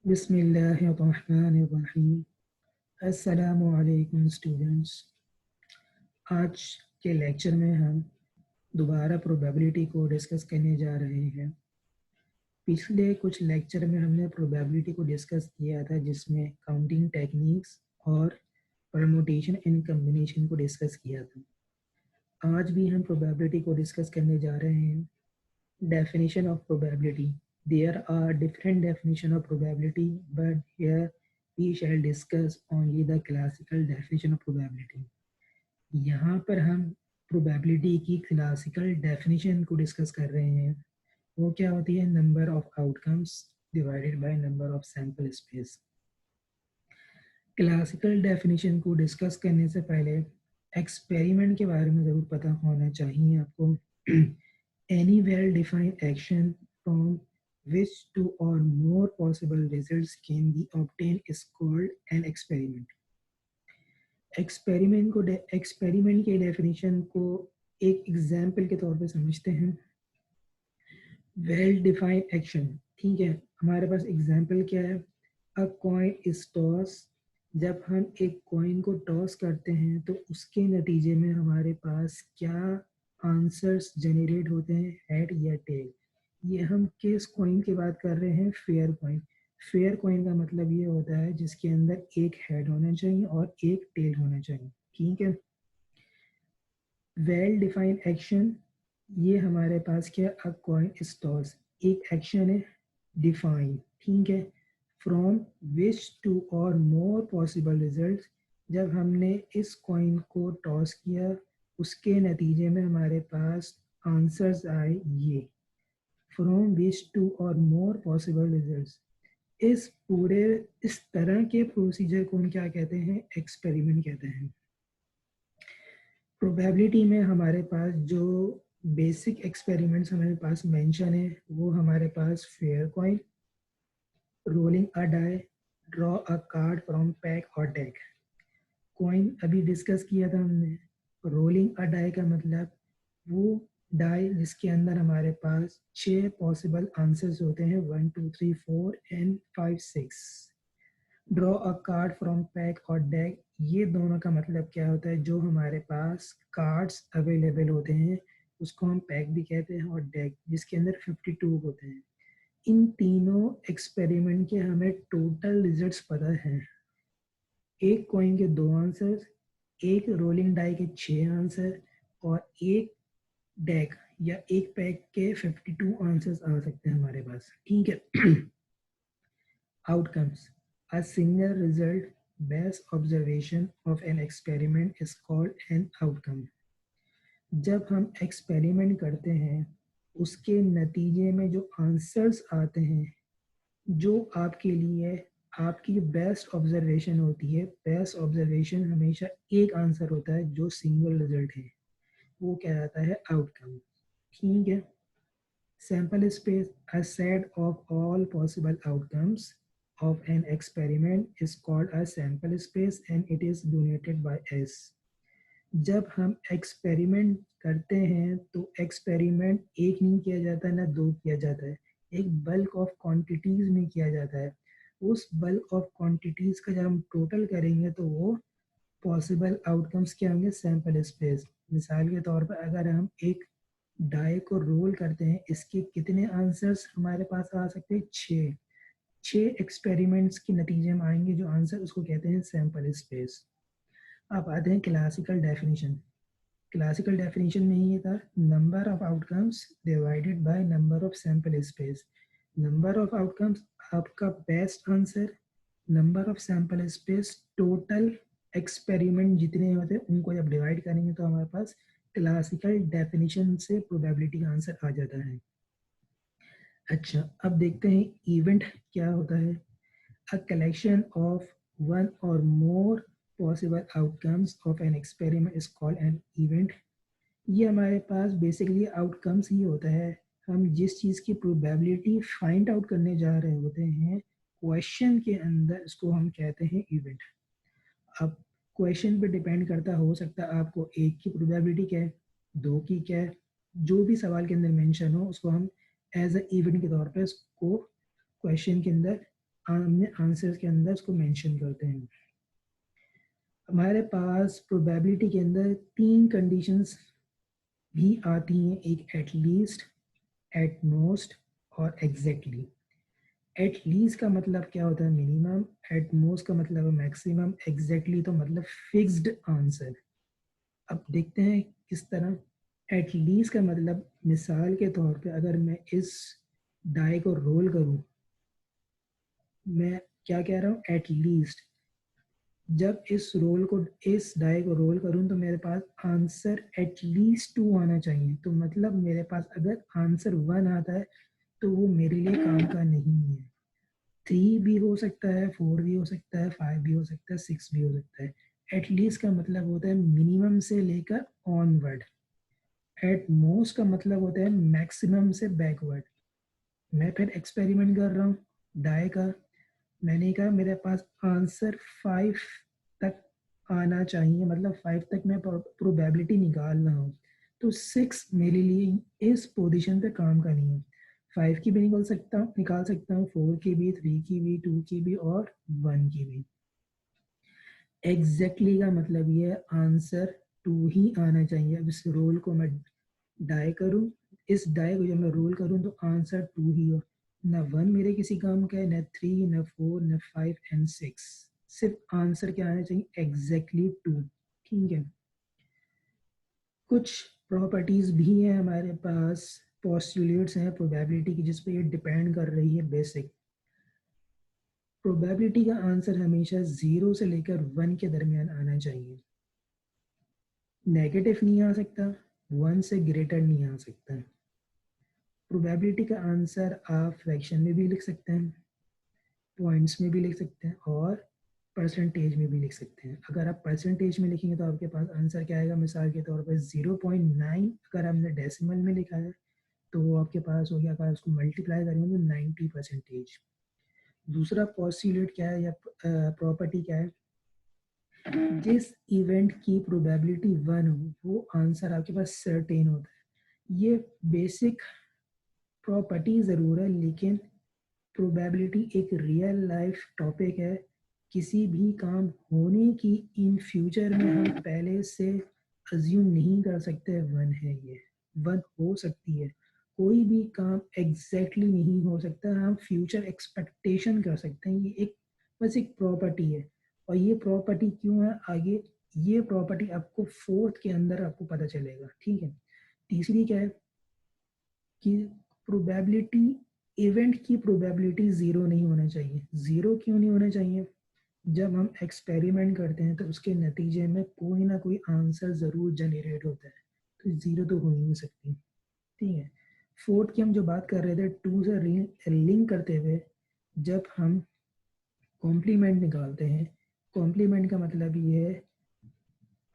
बिस्मिल्लाहिर्रहमानिर्रहीम। अस्सलामु अलैकुम स्टूडेंट्स। आज के लेक्चर में हम दोबारा प्रोबेबिलिटी को डिस्कस करने जा रहे हैं। पिछले कुछ लेक्चर में हमने प्रोबेबिलिटी को डिस्कस किया था, जिसमें काउंटिंग टेक्निक्स और परमुटेशन एंड कॉम्बिनेशन को डिस्कस किया था। आज भी हम प्रोबेबिलिटी को डिस्कस करने जा रहे हैं। Definition of probability. There are different definition of probability, but here we shall discuss only the classical definition of probability. यहाँ पर हम probability की classical definition को discuss कर रहे हैं। वो क्या होती है? Number of outcomes divided by number of sample space. Classical definition को discuss करने से पहले experiment के बारे में ज़रूर पता होना चाहिए आपको। Any well-defined action from which two or more possible results can be obtained is called an experiment. Experiment के डेफिनेशन को एक एग्जाम्पल के तौर पे समझते हैं। वेल डिफाइंड एक्शन, ठीक है। हमारे पास एग्जाम्पल क्या है? अ कॉइन इज टॉस। जब हम एक कॉइन को टॉस करते हैं तो उसके नतीजे में हमारे पास क्या आंसर्स जनरेट होते हैं, हेड या टेल। ये हम किस कॉइन की बात कर रहे हैं? Fair coin. फेयर कॉइन का मतलब ये होता है जिसके अंदर एक हेड होना चाहिए और एक टेल होना चाहिए, ठीक है। वेल डिफाइंड एक्शन, ये हमारे पास क्या? अ कॉइन इज टॉस, एक एक्शन है डिफाइन, ठीक है। फ्रॉम विच टू और मोर पॉसिबल रिजल्ट, जब हमने इस कॉइन को टॉस किया उसके नतीजे में हमारे पास आंसर्स आए ये। फ्रॉम विच टू और मोर पॉसिबल रिजल्ट्स, इस तरह के प्रोसीजर को हम क्या कहते हैं? एक्सपेरिमेंट कहते हैं। प्रोबेबिलिटी में हमारे पास जो बेसिक एक्सपेरिमेंट्स हमारे पास मेंशन है वो हमारे पास fair coin, rolling a die, draw a card from pack और डेक। कॉइन अभी डिस्कस किया था हमने। रोलिंग अ डाई का मतलब वो डाई जिसके अंदर हमारे पास 6 पॉसिबल आंसर्स होते हैं, 1 2 3 4 and 5 6। Draw a card from pack और डेक, ये दोनों का मतलब क्या होता है? जो हमारे पास कार्ड्स अवेलेबल होते हैं उसको हम पैक भी कहते हैं, और डेक जिसके अंदर 52 होते हैं। इन तीनों एक्सपेरिमेंट के हमें टोटल रिजल्ट्स पता हैं। एक कॉइन के 2 आंसर, एक रोलिंग डाई के 6 आंसर और एक डेक या एक पैक के 52 आंसर्स आ सकते हैं हमारे पास, ठीक है। Outcomes, a single result based observation of an experiment is called an outcome. जब हम एक्सपेरिमेंट करते हैं उसके नतीजे में जो आंसर्स आते हैं, जो आपके लिए आपकी बेस्ट ऑब्जर्वेशन होती है। बेस्ट ऑब्जर्वेशन हमेशा एक आंसर होता है जो सिंगल रिजल्ट है, वो क्या आता है? आउटकम, ठीक है। Sample space, a set of all possible outcomes of an experiment is called a sample space and it is denoted by S. जब हम एक्सपेरिमेंट करते हैं तो एक्सपेरिमेंट एक नहीं किया जाता है ना दो किया जाता है, एक बल्क ऑफ क्वांटिटीज में किया जाता है। उस बल्क ऑफ क्वांटिटीज का जब हम टोटल करेंगे तो वो पॉसिबल आउटकम्स क्या होंगे? Sample space. मिसाल के तौर पर अगर हम एक डाई को रोल करते हैं, इसके कितने आंसर्स हमारे पास आ सकते हैं? 6। 6 एक्सपेरिमेंट्स के नतीजे में आएंगे जो आंसर, उसको कहते हैं सैंपल स्पेस। अब आते हैं क्लासिकल डेफिनेशन। क्लासिकल डेफिनेशन में ये था, number of outcomes divided by number of sample space. Number of outcomes आपका best answer, number of sample space total experiment जितने होते हैं उनको जब डिवाइड करेंगे तो हमारे पास क्लासिकल डेफिनेशन से प्रोबेबिलिटी का आंसर आ जाता है। अच्छा, अब देखते हैं इवेंट क्या होता है। अ कलेक्शन ऑफ वन और मोर possible outcomes of an experiment is called an event. ये हमारे पास बेसिकली आउटकम्स ही होता है। हम जिस चीज़ की प्रोबेबिलिटी फाइंड आउट करने जा रहे होते हैं क्वेश्चन के अंदर, इसको हम कहते हैं इवेंट। अब क्वेश्चन पे डिपेंड करता, हो सकता है आपको एक की प्रोबेबिलिटी क्या है, दो की क्या है, जो भी सवाल के अंदर मेंशन हो उसको हम एज अ इवेंट के तौर पे उसको क्वेश्चन के अंदर हमने आंसर्स के अंदर उसको मेंशन करते हैं। हमारे पास प्रोबेबिलिटी के अंदर 3 कंडीशंस भी आती हैं, एक एट लीस्ट, एट मोस्ट और एग्जैक्टली। एट लीस्ट का मतलब क्या होता है? मिनिमम। एट मोस्ट का मतलब है मैक्सिमम। एग्जैक्टली तो मतलब फिक्स्ड आंसर। अब देखते हैं किस तरह। एट लीस्ट का मतलब, मिसाल के तौर पे अगर मैं इस डाई को रोल करूं, मैं क्या कह रहा हूं? At least. जब इस डाई को रोल करूं तो मेरे पास आंसर एट लीस्ट 2 आना चाहिए। तो मतलब मेरे पास अगर आंसर 1 आता है तो वो मेरे लिए काम का नहीं है। 3 भी हो सकता है, 4 भी हो सकता है, 5 भी हो सकता है, 6 भी हो सकता है। एटलीस्ट का मतलब होता है मिनिमम से लेकर ऑनवर्ड। एट मोस्ट का मतलब होता है मैक्सिमम से बैकवर्ड। मैं फिर एक्सपेरिमेंट कर रहा हूँ डाई का। मैंने कहा मेरे पास आंसर 5 तक आना चाहिए, मतलब 5 तक मैं प्रोबेबिलिटी निकाल रहा हूँ। तो 6 मेरे लिए इस पोजीशन पे काम का नहीं है। 5 की भी निकाल सकता हूँ, 4 की भी, 3 की भी, 2 की भी और 1 की भी। एग्जैक्टली का मतलब ये है आंसर 2 ही आना चाहिए। अब इस रोल को मैं डाई करूँ, इस डाई को जब मैं रोल करूँ तो आंसर 2 ही हो। न 1 मेरे किसी काम का है, न 3, न 4, न 5 एंड 6। सिर्फ आंसर क्या आना चाहिए? एग्जैक्टली 2। ठीक है। कुछ प्रॉपर्टीज भी हैं हमारे पास, पोस्टुलेट्स हैं प्रोबेबिलिटी की, जिस पे ये डिपेंड कर रही है बेसिक। प्रोबेबिलिटी का आंसर हमेशा 0 से लेकर 1 के दरमियान आना चाहिए। नेगेटिव नहीं आ सकता, 1 से ग्रेटर नहीं आ सकता। प्रोबेबिलिटी का आंसर आप फ्रैक्शन में भी लिख सकते हैं, पॉइंट्स में भी लिख सकते हैं और परसेंटेज में भी लिख सकते हैं। अगर आप परसेंटेज में लिखेंगे तो आपके पास आंसर क्या आएगा? मिसाल के तौर पर 0.9 अगर हमने डेसिमल में लिखा है तो वो आपके पास हो गया। अगर उसको मल्टीप्लाई करेंगे तो 90%। दूसरा पॉस्टुलेट क्या है या प्रॉपर्टी क्या है? जिस इवेंट की प्रोबेबिलिटी 1 हो वो आंसर आपके पास सर्टेन होता है। ये बेसिक प्रॉपर्टी ज़रूर है, लेकिन प्रोबेबिलिटी एक रियल लाइफ टॉपिक है। किसी भी काम होने की इन फ्यूचर में हम पहले से अज्यूम नहीं कर सकते 1 है ये। 1 हो सकती है, कोई भी काम एग्जैक्टली नहीं हो सकता। हम फ्यूचर एक्सपेक्टेशन कर सकते हैं, ये एक बस एक प्रॉपर्टी है। और ये प्रॉपर्टी क्यों है आगे, ये प्रॉपर्टी आपको 4th के अंदर आपको पता चलेगा। ठीक है। तीसरी क्या है कि प्रोबेबिलिटी, इवेंट की प्रोबेबिलिटी 0 नहीं होना चाहिए। 0 क्यों नहीं होना चाहिए? जब हम एक्सपेरिमेंट करते हैं तो उसके नतीजे में कोई ना कोई आंसर ज़रूर जनरेट होता है, तो 0 तो हो ही नहीं सकती। ठीक है। 4th की हम जो बात कर रहे थे 2 से लिंक करते हुए, जब हम कॉम्प्लीमेंट निकालते हैं, कॉम्प्लीमेंट का मतलब ये है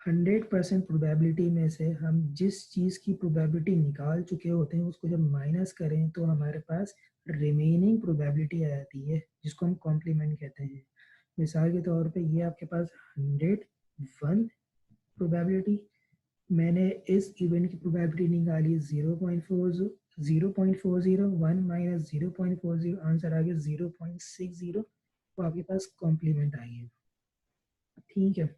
100% प्रोबेबिलिटी में से हम जिस चीज़ की प्रोबेबिलिटी निकाल चुके होते हैं उसको जब माइनस करें तो हमारे पास रिमेनिंग प्रोबेबिलिटी आ जाती है, जिसको हम कॉम्प्लीमेंट कहते हैं। मिसाल के तौर पे ये आपके पास 101 प्रोबेबिलिटी, मैंने इस इवेंट की प्रोबेबिलिटी निकाली 0.40, 0.40, 1 माइनस 0.40, आंसर आ गया 0.60, तो आपके पास कॉम्प्लीमेंट आई है। ठीक है।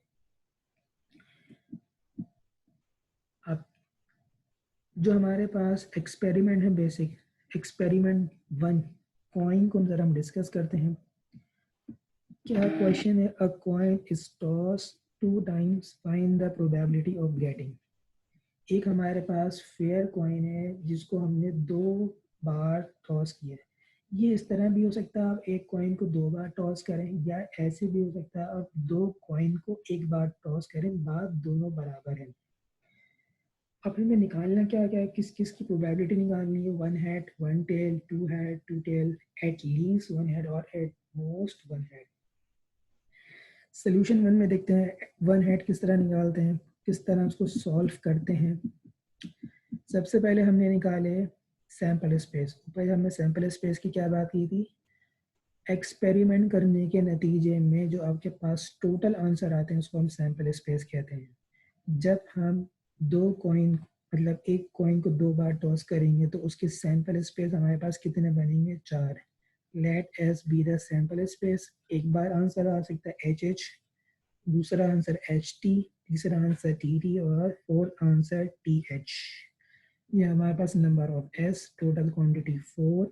अब जो हमारे पास एक्सपेरिमेंट है बेसिक, एक्सपेरिमेंट 1 कॉइन को जरा हम डिस्कस करते हैं। क्या क्वेश्चन है? अ coin is toss 2 times, find the probability of getting. एक हमारे पास फेयर कॉइन है जिसको हमने 2 बार टॉस किया है। ये इस तरह भी हो सकता है, आप एक कॉइन को 2 बार टॉस करें, या ऐसे भी हो सकता है आप 2 कॉइन को एक बार टॉस करें, बात दोनों बराबर है। अब हमें निकालना क्या क्या है, किस किस की प्रोबेबिलिटी निकालनी है? 1 head, 1 tail, 2 head, 2 tail, at least 1 head और एट मोस्ट 1 हेड। सोल्यूशन 1 में देखते हैं 1 हेड किस तरह निकालते हैं, किस तरह उसको सॉल्व करते हैं। सबसे पहले हमने निकाले सैंपल स्पेस। ऊपर हमने सैंपल स्पेस की क्या बात की थी? एक्सपेरिमेंट करने के नतीजे में जो आपके पास टोटल आंसर आते हैं उसको हम सैंपल स्पेस कहते हैं। जब हम 2 कॉइन, मतलब एक कॉइन को 2 बार टॉस करेंगे तो उसके सैंपल स्पेस हमारे पास कितने बनेंगे? 4। Let S be the sample space. एक बार आंसर आ सकता है एच एच, दूसरा आंसर एच टी, तीसरा आंसर टी टी और फोर्थ आंसर टी एच। ये हमारे पास number of S, total quantity 4।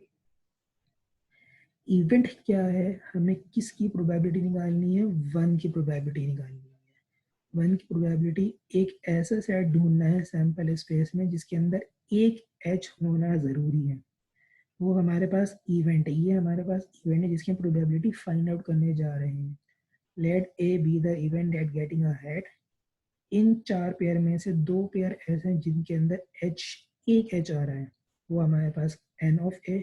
Event क्या है, हमें किसकी प्रोबेबिलिटी निकालनी है, 1 की प्रोबेबिलिटी निकालनी है। 1 की प्रोबेबिलिटी, एक ऐसा सेट ढूंढना है सैंपल स्पेस में जिसके अंदर एक एच होना जरूरी है, वो हमारे पास इवेंट है। ये हमारे पास इवेंट है जिसकी प्रोबेबिलिटी फाइंड आउट करने जा रहे हैं। Let A B the event that getting a head. इन 4 पेयर में से 2 पेयर ऐसे हैं जिनके अंदर एच, एक एच आ रहा है, वो हमारे पास n of A.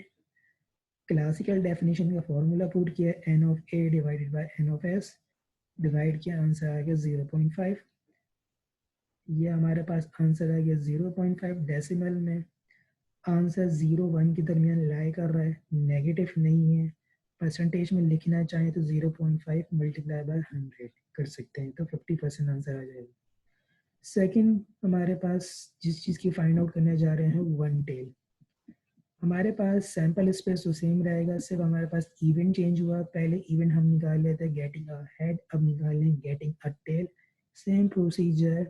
Classical definition का फॉर्मूला पुट किया, n of A divided by n of S, divide किया, आंसर आ गया 0.5। ये हमारे पास आंसर आ गया 0.5 डेसिमल में। आंसर 0-1 के दरमियान लाई कर रहा है, नेगेटिव नहीं है। परसेंटेज में लिखना चाहें तो 0.5 मल्टीप्लाई बाय 100 कर सकते हैं, तो 50% आंसर आ जाएगा। सेकंड हमारे पास जिस चीज़ की फाइंड आउट करने जा रहे हैं, वन टेल। हमारे पास सैंपल स्पेस तो सेम रहेगा, सिर्फ हमारे पास इवेंट चेंज हुआ। पहले इवेंट हम निकाल लेते हैं गेटिंग अ हेड, अब निकाल लें getting a tail. Same procedure,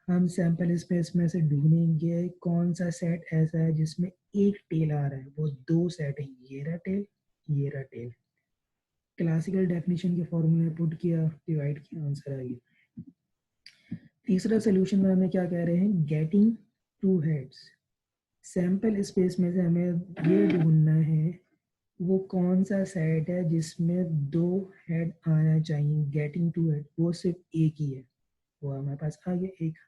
हम सैंपल स्पेस में से ढूंढेंगे कौन सा सेट ऐसा है जिसमें एक टेल आ रहा है, वो 2 सेट है, ये रहा टेल, ये रहा टेल। क्लासिकल डेफिनेशन के फॉर्मूले पुट किया, डिवाइड किया, आंसर आ गया। तीसरा सोल्यूशन में हमें क्या कह रहे हैं, गेटिंग 2 हेड्स। सैंपल स्पेस में से हमें ये ढूंढना है वो कौन सा सेट है जिसमें 2 हेड आना चाहिए, गेटिंग 2 हेड, वो सिर्फ एक ही है, वो हमारे पास आ गया एक।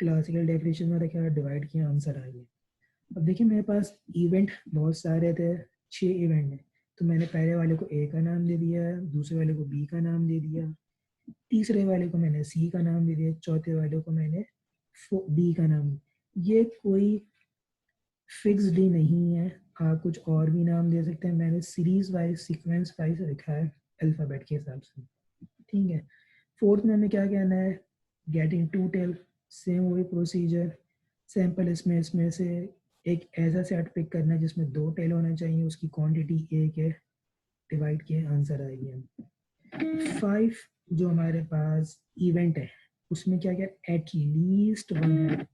क्लासिकल डेफिनेशन में रखा, डिवाइड किया, आंसर आ गया। अब देखिए मेरे पास इवेंट बहुत सारे थे, 6 इवेंट है, तो मैंने पहले वाले को ए का नाम दे दिया, दूसरे वाले को बी का नाम दे दिया, तीसरे वाले को मैंने सी का नाम दे दिया, चौथे वाले को मैंने डी का नाम। ये कोई फिक्स डी नहीं है, आप कुछ और भी नाम दे सकते हैं। मैंने सीरीज वाइज, सीक्वेंस वाइज रखा है अल्फ़ाबेट के हिसाब से, ठीक है। फोर्थ में हमें क्या कहना है, गेटिंग 2 टेल। सेम वही प्रोसीजर, सैंपल इसमें से एक ऐसा सेट पिक करना है जिसमें 2 टेल होना चाहिए, उसकी क्वांटिटी एक है, डिवाइड किया, आंसर आ गया। 5 जो हमारे पास इवेंट है उसमें क्या क्या, एट लीस्ट 1 है।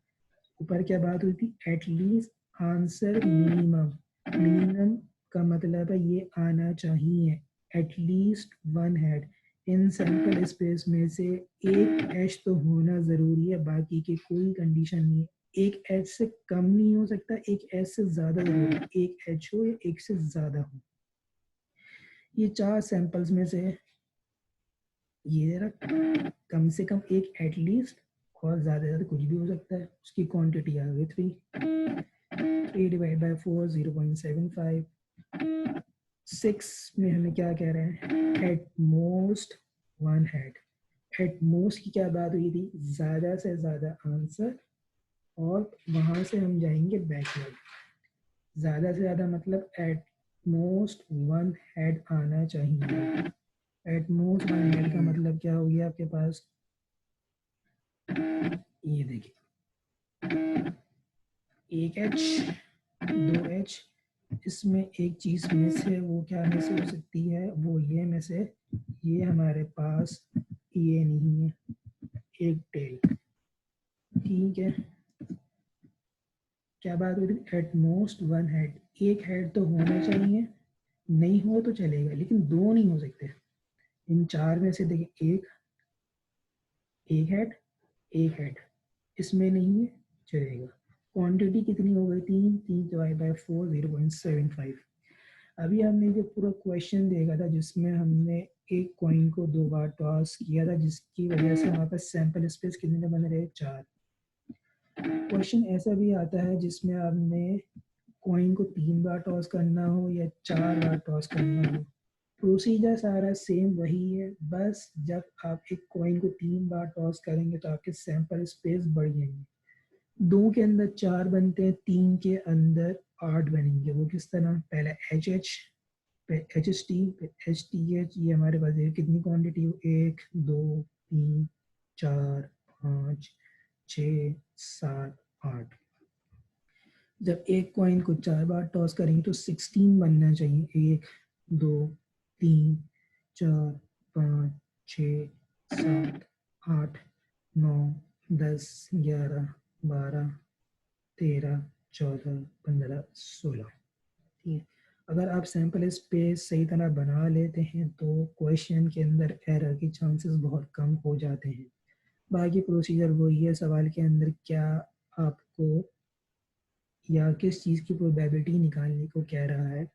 ऊपर क्या बात हुई थी, at least, answer minimum. Minimum का मतलब है ये आना चाहिए, एट लीस्ट 1 हेड। इन सैंपल स्पेस में से एक एच तो होना जरूरी है, बाकी की कोई कंडीशन नहीं है। एक एच से कम नहीं हो सकता, एक एच से ज्यादा जरूरी है, एक एच हो या एक से ज्यादा हो। ये 4 सैंपल्स में से ये रहा, कम से कम एक एटलीस्ट, और ज्यादा कुछ भी हो सकता है। उसकी क्वांटिटी आ गई 3 डिवाइड बाय 4 0.75। 6 में हमें क्या कह रहे हैं, eight most 1 head. At most की क्या बात हुई थी, ज्यादा से ज्यादा आंसर, और वहां से हम जाएंगे बैकवर्ड। ज्यादा से ज्यादा मतलब एट मोस्ट 1 हेड आना चाहिए। एट मोस्ट 1 हेड का मतलब क्या हो गया आपके पास, ये देखिए, एक एच, 2 एच, इसमें एक चीज में से वो क्या में से हो सकती है, वो ये में से, ये हमारे पास ये नहीं है, एक टेल, ठीक है। क्या बात हो रही है, एट मोस्ट 1 हेड, एक हेड तो होना चाहिए, नहीं हो तो चलेगा लेकिन 2 नहीं हो सकते। इन 4 में से देखिए, एक हेड, एक हेड, इसमें नहीं है, चलेगा। क्वांटिटी कितनी हो गई, 3 डिवाइड बाय 4 0.75। अभी हमने जो पूरा क्वेश्चन देखा था जिसमें हमने एक कॉइन को 2 बार टॉस किया था, जिसकी वजह से हमारे पास सैंपल स्पेस कितने बन रहे, 4। क्वेश्चन ऐसा भी आता है जिसमें आपने कॉइन को 3 बार टॉस करना हो या 4 बार टॉस करना हो, प्रोसीजर सारा सेम वही है, बस जब आप एक कॉइन को 3 बार टॉस करेंगे तो आपके सैंपल स्पेस बढ़ जाएंगे। 2 के अंदर 4 बनते हैं, 3 के अंदर 8 बनेंगे। वो किस तरह, पहले एच एच, फिर एच एस टी, फिर एच टी एच। ये हमारे पास है कितनी क्वांटिटी हो, 1 2 3 4 5 6 7 8। जब एक कॉइन को 4 बार टॉस करेंगे तो 16 बनना चाहिए। 1 2 3 4 5 6 7 8 9 10 11 12 13 14 15 16। ठीक है, अगर आप सैंपल स्पेस सही तरह बना लेते हैं तो क्वेश्चन के अंदर एरर के चांसेस बहुत कम हो जाते हैं। बाकी प्रोसीजर वही है, सवाल के अंदर क्या आपको या किस चीज़ की प्रोबेबिलिटी निकालने को कह रहा है,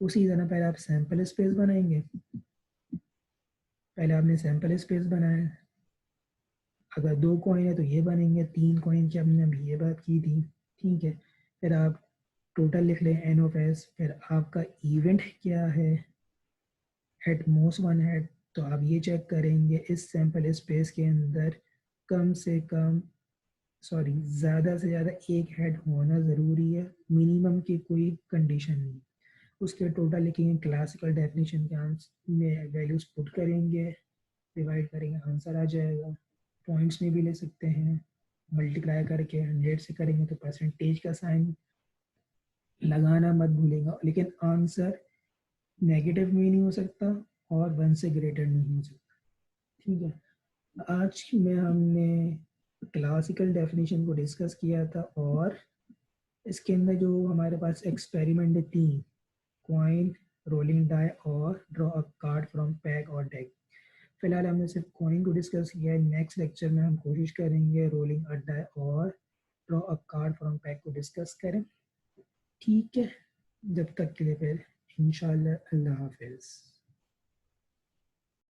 उसी तरह पहले आप सैंपल स्पेस बनाएंगे। पहले आपने सैंपल स्पेस बनाया, अगर 2 कॉइन है तो ये बनेंगे, 3 कॉइन की हमने अभी ये बात की थी। ठीक है, फिर आप टोटल लिख लें एन ऑफ एस, फिर आपका इवेंट क्या है, एट मोस्ट वन है। तो आप ये चेक करेंगे इस सैंपल स्पेस के अंदर कम से कम सॉरी ज़्यादा से ज़्यादा एक हेड होना ज़रूरी है, मिनिमम की कोई कंडीशन नहीं। उसके टोटल लिखेंगे, क्लासिकल डेफिनेशन के आंसर में वैल्यूज पुट करेंगे, डिवाइड करेंगे, आंसर आ जाएगा। पॉइंट्स में भी ले सकते हैं, मल्टीप्लाई करके 100 से करेंगे तो परसेंटेज का साइन लगाना मत भूलेगा, लेकिन आंसर नेगेटिव में नहीं हो सकता और 1 से ग्रेटर नहीं हो सकता। ठीक है, आज में हमने क्लासिकल डेफिनेशन को डिस्कस किया था और इसके अंदर जो हमारे पास एक्सपेरिमेंट थी, कॉइन, रोलिंग डाई और draw a card from pack और डेक। फिलहाल हमने सिर्फ कॉइन को डिस्कस किया है, नेक्स्ट लेक्चर में हम कोशिश करेंगे रोलिंग अ डाई और draw a card from pack को डिस्कस करें। ठीक है, जब तक के लिए फिर इंशाल्लाह अल्लाह हाफिज़।